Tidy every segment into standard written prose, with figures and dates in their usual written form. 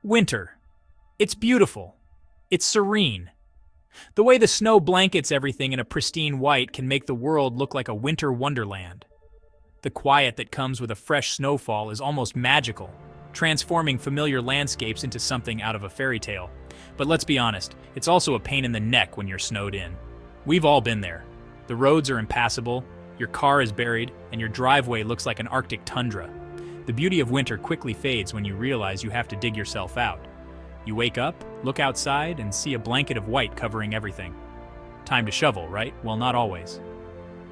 Winter. It's beautiful. It's serene. The way the snow blankets everything in a pristine white can make the world look like a winter wonderland. The quiet that comes with a fresh snowfall is almost magical, transforming familiar landscapes into something out of a fairy tale. But let's be honest, it's also a pain in the neck when you're snowed in. We've all been there. The roads are impassable, your car is buried, and your driveway looks like an Arctic tundra. The beauty of winter quickly fades when you realize you have to dig yourself out. You wake up, look outside, and see a blanket of white covering everything. Time to shovel, right? Well, not always.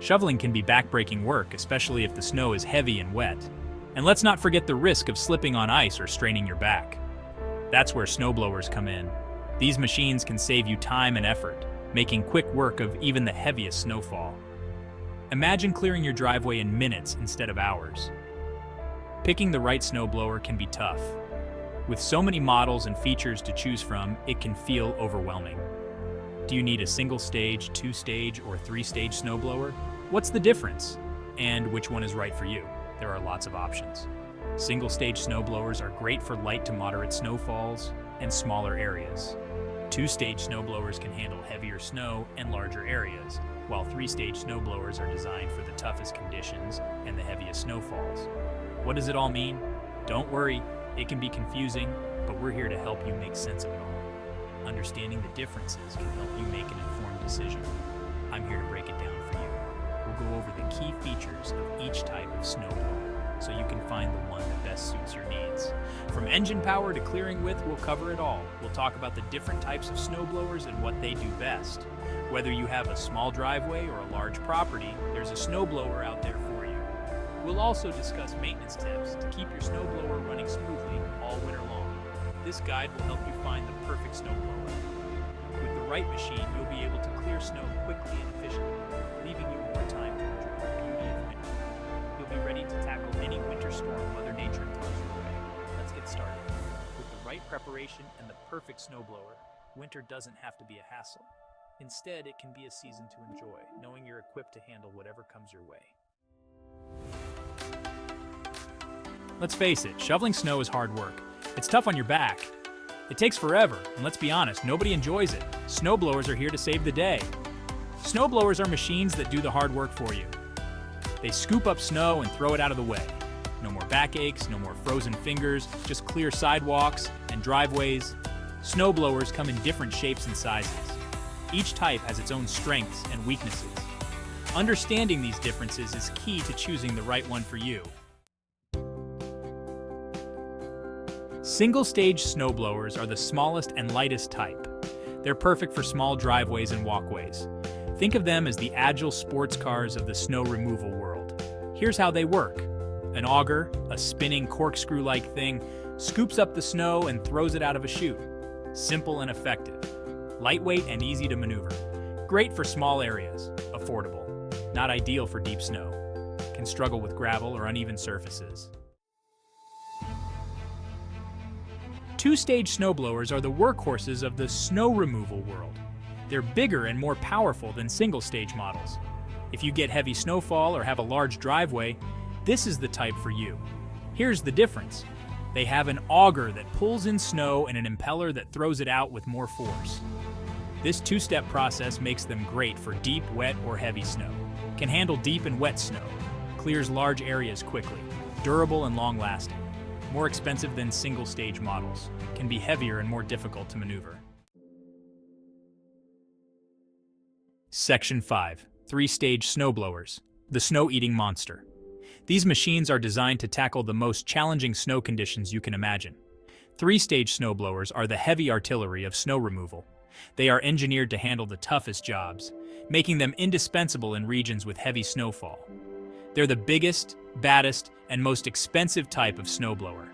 Shoveling can be backbreaking work, especially if the snow is heavy and wet. And let's not forget the risk of slipping on ice or straining your back. That's where snowblowers come in. These machines can save you time and effort, making quick work of even the heaviest snowfall. Imagine clearing your driveway in minutes instead of hours. Picking the right snowblower can be tough. With so many models and features to choose from, it can feel overwhelming. Do you need a single-stage, two-stage, or three-stage snowblower? What's the difference? And which one is right for you? There are lots of options. Single-stage snowblowers are great for light to moderate snowfalls and smaller areas. Two-stage snowblowers can handle heavier snow and larger areas, while three-stage snowblowers are designed for the toughest conditions and the heaviest snowfalls. What does it all mean? Don't worry. It can be confusing, but we're here to help you make sense of it all. Understanding the differences can help you make an informed decision. I'm here to break it down for you. We'll go over the key features of each type of snowblower so you can find the one that best suits your needs. From engine power to clearing width, we'll cover it all. We'll talk about the different types of snowblowers and what they do best. Whether you have a small driveway or a large property, there's a snowblower out there for you. We'll also discuss maintenance tips to keep your snowblower running smoothly all winter long. This guide will help you find the perfect snowblower. With the right machine, you'll be able to clear snow quickly and efficiently, leaving you more time to enjoy the beauty of winter. You'll be ready to tackle any winter storm Mother Nature throws your way. Let's get started. With the right preparation and the perfect snowblower, winter doesn't have to be a hassle. Instead, it can be a season to enjoy, knowing you're equipped to handle whatever comes your way. Let's face it, shoveling snow is hard work. It's tough on your back. It takes forever, and let's be honest, nobody enjoys it. Snowblowers are here to save the day. Snowblowers are machines that do the hard work for you. They scoop up snow and throw it out of the way. No more backaches, no more frozen fingers, just clear sidewalks and driveways. Snowblowers come in different shapes and sizes. Each type has its own strengths and weaknesses. Understanding these differences is key to choosing the right one for you. Single-stage snowblowers are the smallest and lightest type. They're perfect for small driveways and walkways. Think of them as the agile sports cars of the snow removal world. Here's how they work. An auger, a spinning corkscrew-like thing, scoops up the snow and throws it out of a chute. Simple and effective. Lightweight and easy to maneuver. Great for small areas. Affordable. Not ideal for deep snow. Can struggle with gravel or uneven surfaces. Two-stage snowblowers are the workhorses of the snow removal world. They're bigger and more powerful than single-stage models. If you get heavy snowfall or have a large driveway, this is the type for you. Here's the difference. They have an auger that pulls in snow and an impeller that throws it out with more force. This two-step process makes them great for deep, wet, or heavy snow. Can handle deep and wet snow. Clears large areas quickly. Durable and long-lasting. More expensive than single-stage models. Can be heavier and more difficult to maneuver. Section 5. Three-stage snowblowers. The snow-eating monster. These machines are designed to tackle the most challenging snow conditions you can imagine. Three-stage snowblowers are the heavy artillery of snow removal. They are engineered to handle the toughest jobs, making them indispensable in regions with heavy snowfall. They're the biggest, baddest, and most expensive type of snowblower.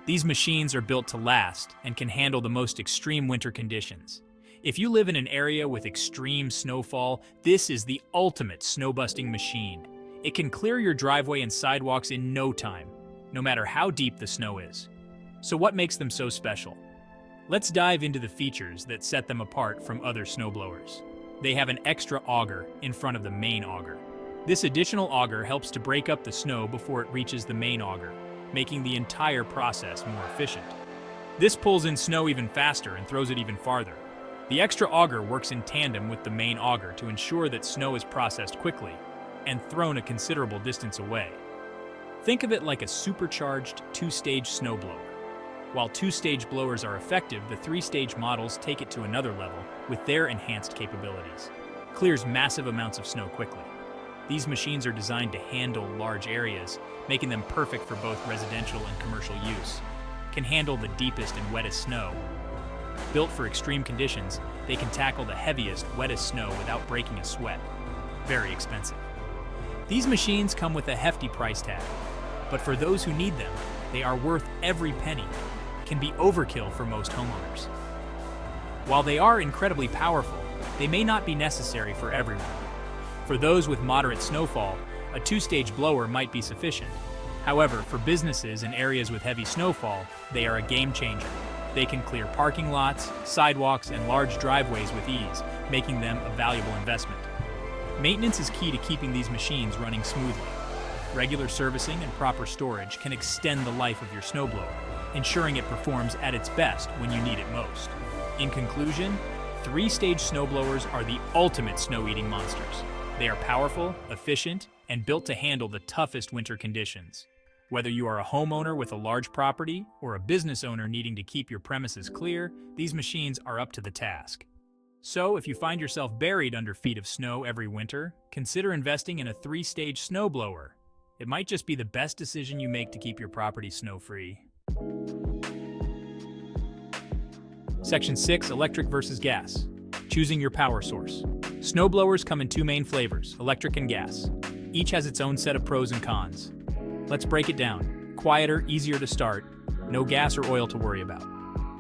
These machines are built to last and can handle the most extreme winter conditions. If you live in an area with extreme snowfall, this is the ultimate snowbusting machine. It can clear your driveway and sidewalks in no time, no matter how deep the snow is. So what makes them so special? Let's dive into the features that set them apart from other snowblowers. They have an extra auger in front of the main auger. This additional auger helps to break up the snow before it reaches the main auger, making the entire process more efficient. This pulls in snow even faster and throws it even farther. The extra auger works in tandem with the main auger to ensure that snow is processed quickly and thrown a considerable distance away. Think of it like a supercharged two-stage snowblower. While two-stage blowers are effective, the three-stage models take it to another level with their enhanced capabilities. Clears massive amounts of snow quickly. These machines are designed to handle large areas, making them perfect for both residential and commercial use. Can handle the deepest and wettest snow. Built for extreme conditions, they can tackle the heaviest, wettest snow without breaking a sweat. Very expensive. These machines come with a hefty price tag, but for those who need them, they are worth every penny. Can be overkill for most homeowners. While they are incredibly powerful, they may not be necessary for everyone. For those with moderate snowfall, a two-stage blower might be sufficient. However, for businesses in areas with heavy snowfall, they are a game changer. They can clear parking lots, sidewalks, and large driveways with ease, making them a valuable investment. Maintenance is key to keeping these machines running smoothly. Regular servicing and proper storage can extend the life of your snowblower, ensuring it performs at its best when you need it most. In conclusion, three-stage snowblowers are the ultimate snow-eating monsters. They are powerful, efficient, and built to handle the toughest winter conditions. Whether you are a homeowner with a large property or a business owner needing to keep your premises clear, these machines are up to the task. So, if you find yourself buried under feet of snow every winter, consider investing in a three-stage snowblower. It might just be the best decision you make to keep your property snow-free. Section 6, Electric versus Gas. Choosing your power source. Snowblowers come in two main flavors, electric and gas. Each has its own set of pros and cons. Let's break it down. Quieter, easier to start, no gas or oil to worry about.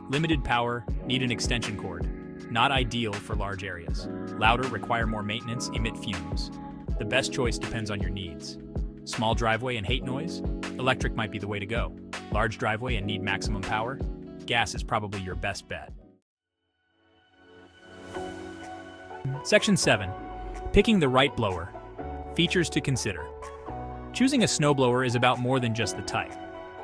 Limited power, need an extension cord. Not ideal for large areas. Louder, require more maintenance, emit fumes. The best choice depends on your needs. Small driveway and hate noise? Electric might be the way to go. Large driveway and need maximum power? Gas is probably your best bet. Section 7. Picking the right blower. Features to consider. Choosing a snowblower is about more than just the type.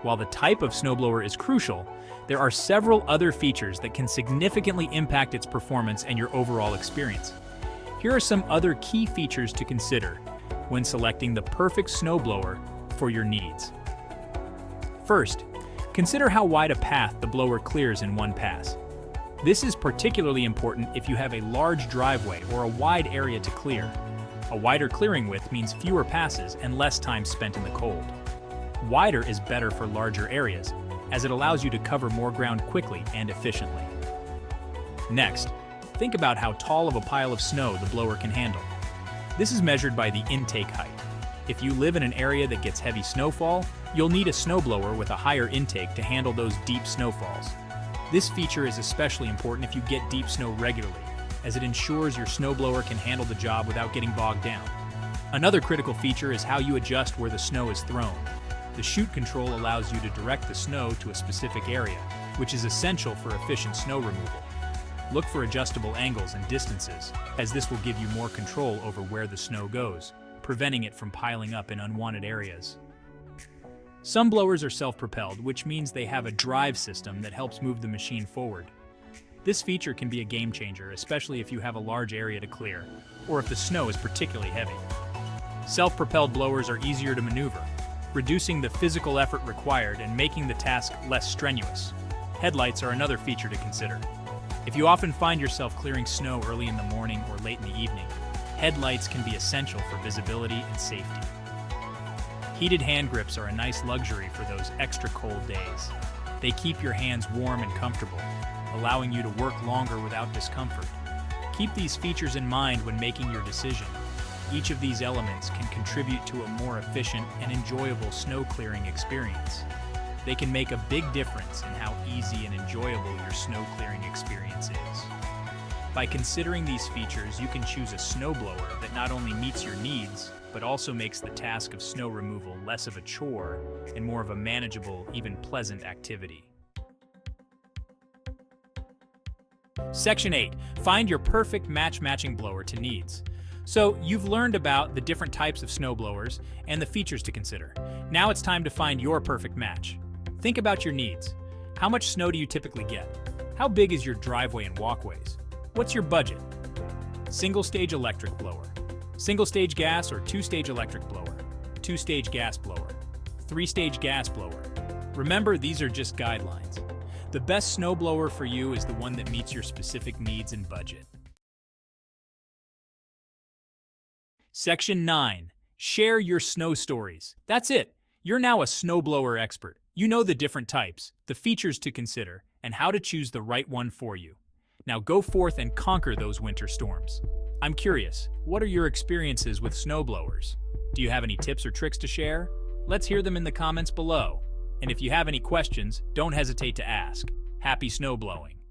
While the type of snowblower is crucial, there are several other features that can significantly impact its performance and your overall experience. Here are some other key features to consider when selecting the perfect snowblower for your needs. First, consider how wide a path the blower clears in one pass. This is particularly important if you have a large driveway or a wide area to clear. A wider clearing width means fewer passes and less time spent in the cold. Wider is better for larger areas, as it allows you to cover more ground quickly and efficiently. Next, think about how tall of a pile of snow the blower can handle. This is measured by the intake height. If you live in an area that gets heavy snowfall, you'll need a snowblower with a higher intake to handle those deep snowfalls. This feature is especially important if you get deep snow regularly, as it ensures your snowblower can handle the job without getting bogged down. Another critical feature is how you adjust where the snow is thrown. The chute control allows you to direct the snow to a specific area, which is essential for efficient snow removal. Look for adjustable angles and distances, as this will give you more control over where the snow goes, preventing it from piling up in unwanted areas. Some blowers are self-propelled, which means they have a drive system that helps move the machine forward. This feature can be a game changer, especially if you have a large area to clear, or if the snow is particularly heavy. Self-propelled blowers are easier to maneuver, reducing the physical effort required and making the task less strenuous. Headlights are another feature to consider. If you often find yourself clearing snow early in the morning or late in the evening, headlights can be essential for visibility and safety. Heated hand grips are a nice luxury for those extra cold days. They keep your hands warm and comfortable, allowing you to work longer without discomfort. Keep these features in mind when making your decision. Each of these elements can contribute to a more efficient and enjoyable snow clearing experience. They can make a big difference in how easy and enjoyable your snow clearing experience is. By considering these features, you can choose a snowblower that not only meets your needs, but also makes the task of snow removal less of a chore and more of a manageable, even pleasant activity. Section 8. Find your perfect matching blower to needs. So, you've learned about the different types of snowblowers and the features to consider. Now it's time to find your perfect match. Think about your needs. How much snow do you typically get? How big is your driveway and walkways? What's your budget? Single-stage electric blower. Single-stage gas or two-stage electric blower. Two-stage gas blower. Three-stage gas blower. Remember, these are just guidelines. The best snowblower for you is the one that meets your specific needs and budget. Section 9. Share your snow stories. That's it. You're now a snowblower expert. You know the different types, the features to consider, and how to choose the right one for you. Now go forth and conquer those winter storms. I'm curious, what are your experiences with snowblowers? Do you have any tips or tricks to share? Let's hear them in the comments below. And if you have any questions, don't hesitate to ask. Happy snowblowing!